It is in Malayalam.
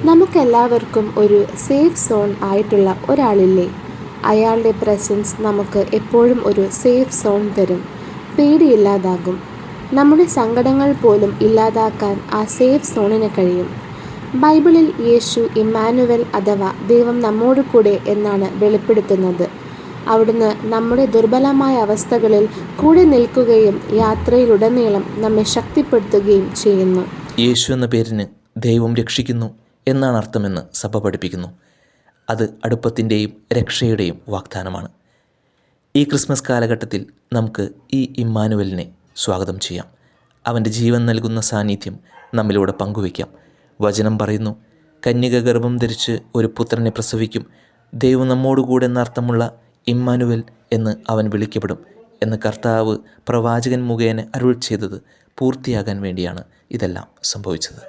നമുക്കെല്ലാവർക്കും ഒരു സേഫ് സോൺ ആയിട്ടുള്ള ഒരാളില്ലേ? അയാളുടെ പ്രസൻസ് നമുക്ക് എപ്പോഴും ഒരു സേഫ് സോൺ തരും. പേടിയില്ലാതാകും. നമ്മുടെ സങ്കടങ്ങൾ പോലും ഇല്ലാതാക്കാൻ ആ സേഫ് സോണിന് കഴിയും. ബൈബിളിൽ യേശു ഇമ്മാനുവൽ അഥവാ ദൈവം നമ്മോട് കൂടെ എന്നാണ് വെളിപ്പെടുത്തുന്നത്. അവിടുന്ന് നമ്മുടെ ദുർബലമായ അവസ്ഥകളിൽ കൂടെ നിൽക്കുകയും യാത്രയിലുടനീളം നമ്മെ ശക്തിപ്പെടുത്തുകയും ചെയ്യുന്നു. യേശു എന്ന പേരിന് ദൈവം രക്ഷിക്കുന്നു എന്നാണ് അർത്ഥമെന്ന് സഭ പഠിപ്പിക്കുന്നു. അത് അടുപ്പത്തിൻ്റെയും രക്ഷയുടെയും വാഗ്ദാനമാണ്. ഈ ക്രിസ്മസ് കാലഘട്ടത്തിൽ നമുക്ക് ഈ ഇമ്മാനുവലിനെ സ്വാഗതം ചെയ്യാം. അവൻ്റെ ജീവൻ നൽകുന്ന സാന്നിധ്യം നമ്മിലൂടെ പങ്കുവയ്ക്കാം. വചനം പറയുന്നു, കന്യക ഗർഭം ധരിച്ച് ഒരു പുത്രനെ പ്രസവിക്കും, ദൈവം നമ്മോടുകൂടെ എന്നർത്ഥമുള്ള ഇമ്മാനുവൽ എന്ന് അവൻ വിളിക്കപ്പെടും എന്ന് കർത്താവ് പ്രവാചകൻ മുഖേന അരുൾ ചെയ്തത് പൂർത്തിയാകാൻ വേണ്ടിയാണ് ഇതെല്ലാം സംഭവിച്ചത്.